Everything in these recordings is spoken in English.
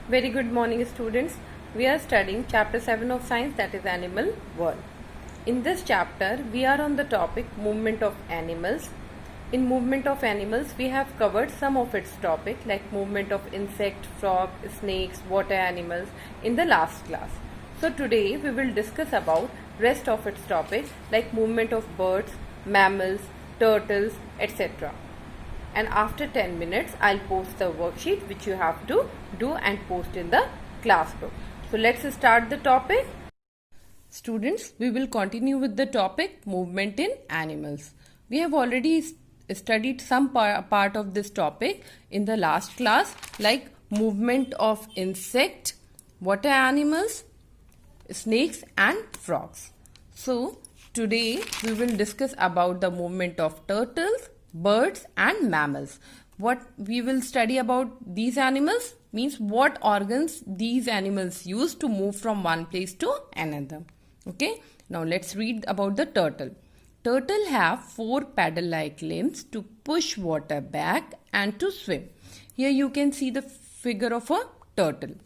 Very good morning, students. We are studying chapter 7 of science, that is animal world. In this chapter, we are on the topic movement of animals. In movement of animals, we have covered some of its topic like movement of insect, frog, snakes, water animals in the last class. So today we will discuss about rest of its topic like movement of birds, mammals, turtles, etc. And after 10 minutes I'll post the worksheet which you have to do and post in the class group. So let's start the topic. Students, we will continue with the topic movement in animals. We have already studied some part of this topic in the last class like movement of insect, water animals, snakes and frogs. So today we will discuss about the movement of turtles, birds and mammals. What we will study about these animals means what organs these animals use to move from one place to another. Okay, now let's read about the turtle. Turtle have 4 paddle-like limbs to push water back and to swim. Here you can see the figure of a turtle.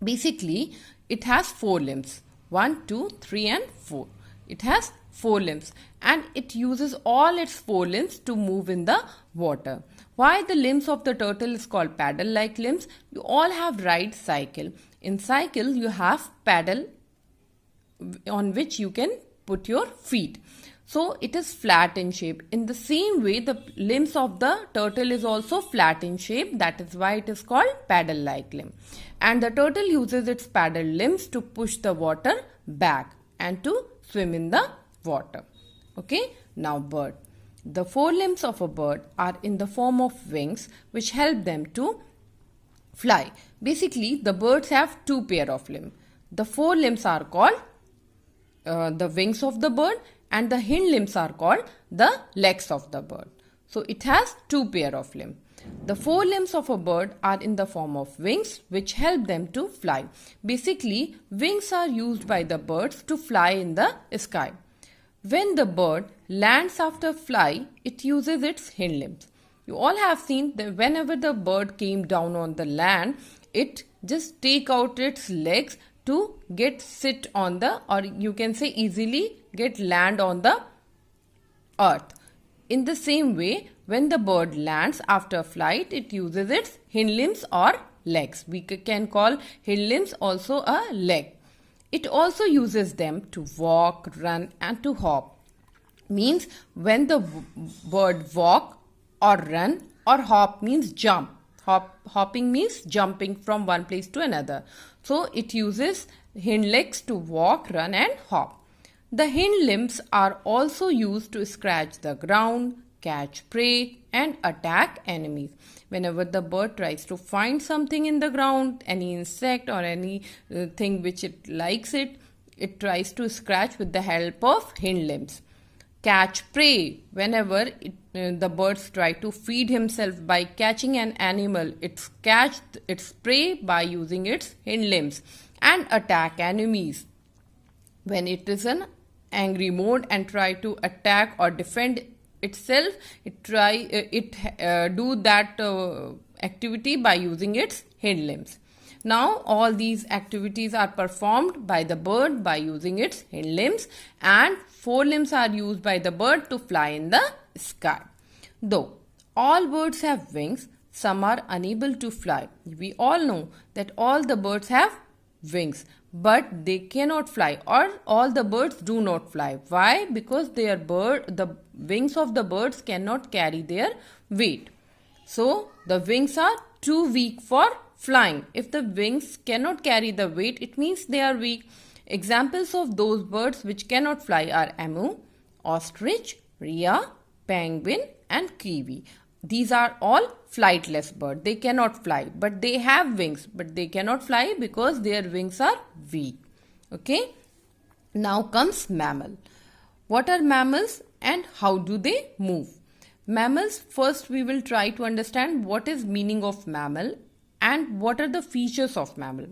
Basically, it has 4 limbs. 1, 2, 3 and 4. It has 4 limbs and it uses all its 4 limbs to move in the water. Why the limbs of the turtle is called paddle-like limbs? You all have ride cycle. In cycle, you have paddle on which you can put your feet. So it is flat in shape. In the same way, the limbs of the turtle is also flat in shape. That is why it is called paddle-like limb. And the turtle uses its paddle limbs to push the water back and to swim in the water. Okay, now bird. The 4 limbs of a bird are in the form of wings which help them to fly. Basically, the birds have 2 pair of limbs. The 4 limbs are called the wings of the bird and the hind limbs are called the legs of the bird. So it has 2 pair of limbs. The 4 limbs of a bird are in the form of wings which help them to fly. Basically, wings are used by the birds to fly in the sky. When the bird lands after fly, it uses its hind limbs. You all have seen that whenever the bird came down on the land, it just take out its legs to get sit on the, or you can say easily get land on the earth. In the same way, when the bird lands after flight, it uses its hind limbs or legs. We can call hind limbs also a leg. It also uses them to walk, run and to hop. Means when the bird walk or run or hop means jump. Hopping means jumping from one place to another. So it uses hind legs to walk, run and hop. The hind limbs are also used to scratch the ground, catch prey and attack enemies. Whenever the bird tries to find something in the ground, any insect or any thing which it likes it tries to scratch with the help of hind limbs. Catch prey. Whenever the birds try to feed himself by catching an animal, it catches its prey by using its hind limbs. And attack enemies. When it is in angry mode and try to attack or defend itself, it do that activity by using its hind limbs. Now all these activities are performed by the bird by using its hind limbs, and 4 limbs are used by the bird to fly in the sky. Though all birds have wings, some are unable to fly. We all know that all the birds have wings, but they cannot fly, or all the birds do not fly. Why? Because the wings of the birds cannot carry their weight. So the wings are too weak for flying. If the wings cannot carry the weight, it means they are weak. Examples of those birds which cannot fly are emu, ostrich, rhea, penguin and kiwi. These are all flightless birds. They cannot fly, but they have wings, but they cannot fly because their wings are weak. Okay. Now comes mammal. What are mammals and how do they move? Mammals, first we will try to understand what is meaning of mammal and what are the features of mammal.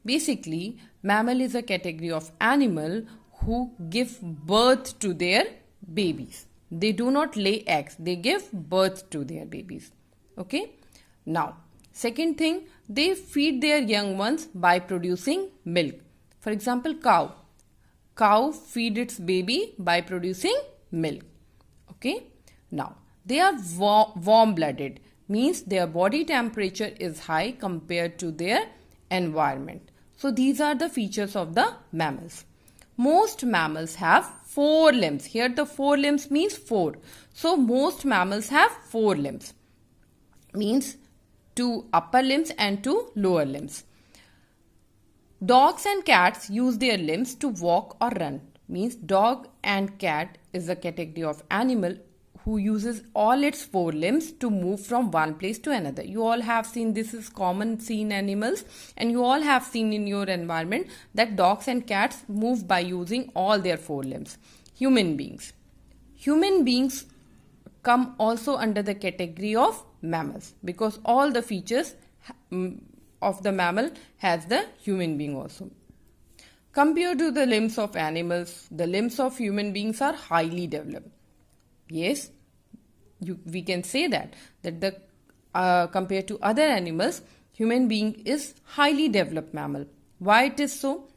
Basically, mammal is a category of animal who give birth to their babies. They do not lay eggs. They give birth to their babies. Okay. Now, second thing, They feed their young ones by producing milk. For example, cow. Cow feed its baby by producing milk. Okay. Now, they are warm-blooded, means their body temperature is high compared to their environment. So, these are the features of the mammals. Most mammals have 4 limbs. Here the 4 limbs means 4. So, most mammals have 4 limbs. Means 2 upper limbs and 2 lower limbs. Dogs and cats use their limbs to walk or run. Means dog and cat is a category of animal who uses all its 4 limbs to move from one place to another. You all have seen, this is common seen animals, and you all have seen in your environment that dogs and cats move by using all their 4 limbs. Human beings. Human beings come also under the category of mammals because all the features of the mammal has the human being also. Compared to the limbs of animals, the limbs of human beings are highly developed. Yes, we can say that the compared to other animals, human being is highly developed mammal. Why it is so?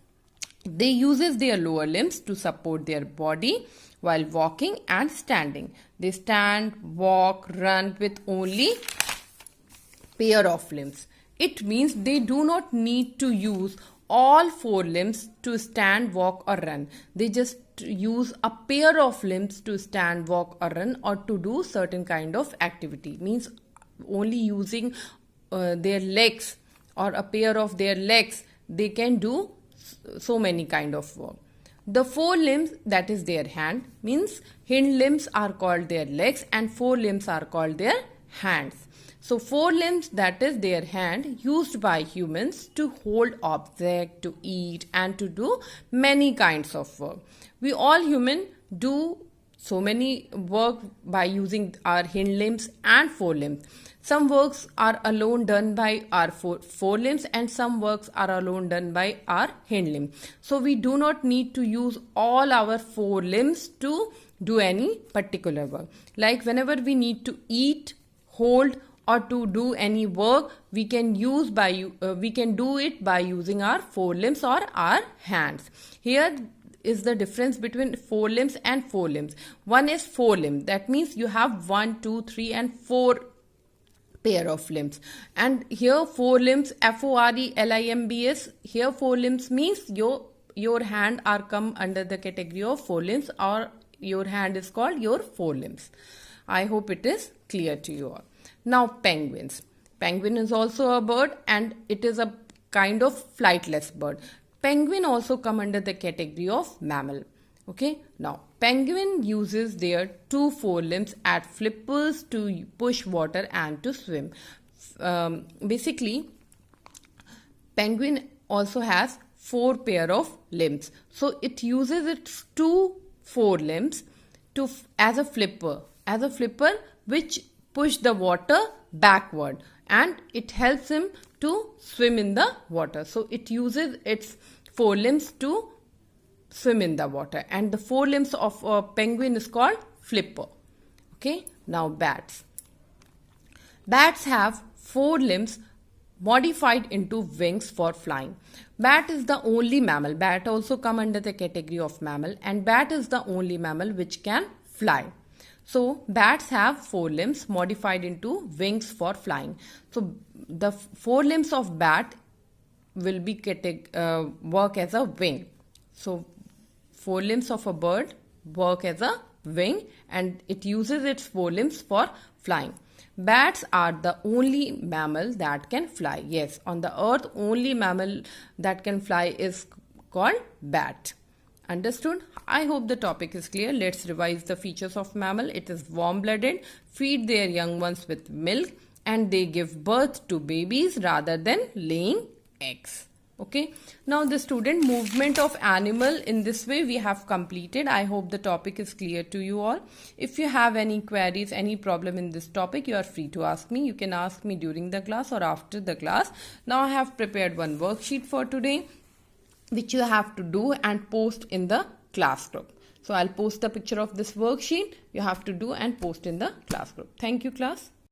They uses their lower limbs to support their body while walking and standing. They stand, walk, run with only pair of limbs. It means they do not need to use all 4 limbs to stand, walk or run. They just use a pair of limbs to stand, walk or run or to do certain kind of activity. Means only using their legs or a pair of their legs, they can do so many kind of work. The 4 limbs, that is their hand, means hind limbs are called their legs and 4 limbs are called their hands. So 4 limbs, that is their hand, used by humans to hold object, to eat and to do many kinds of work. We all human do so many work by using our hind limbs and 4 limbs. Some works are alone done by our four limbs and some works are alone done by our hind limb. So we do not need to use all our 4 limbs to do any particular work. Like whenever we need to eat, hold or to do any work, we can do it by using our 4 limbs or our hands. Here is the difference between 4 limbs and 4 limbs. One is 4 limbs. That means you have 1, 2, 3 and 4 pair of limbs. And here 4 limbs, FORELIMBS, here 4 limbs means your hand are come under the category of 4 limbs or your hand is called your 4 limbs. I hope it is clear to you all. Now penguins. Penguin is also a bird and it is a kind of flightless bird. Penguin also come under the category of mammal. Okay. Now penguin uses their 2 forelimbs as flippers to push water and to swim. Basically, penguin also has 4 pair of limbs. So it uses its 2 forelimbs as a flipper which push the water backward and it helps him to swim in the water. So it uses its 4 limbs to swim in the water and the 4 limbs of a penguin is called flipper. Okay. Now bats. Bats have 4 limbs modified into wings for flying. Bat is the only mammal. Bat also come under the category of mammal and bat is the only mammal which can fly. So bats have 4 limbs modified into wings for flying. So the 4 limbs of bat will be work as a wing. So 4 limbs of a bird work as a wing and it uses its 4 limbs for flying. Bats are the only mammal that can fly. Yes, on the earth only mammal that can fly is called bat. Understood? I hope the topic is clear. Let's revise the features of mammal. It is warm-blooded, feed their young ones with milk and they give birth to babies rather than laying eggs. Okay. Now the student movement of animal, in this way we have completed. I hope the topic is clear to you all. If you have any queries, any problem in this topic, you are free to ask me. You can ask me during the class or after the class. Now I have prepared one worksheet for today, which you have to do and post in the class group. So I'll post the picture of this worksheet. You have to do and post in the class group. Thank you, class.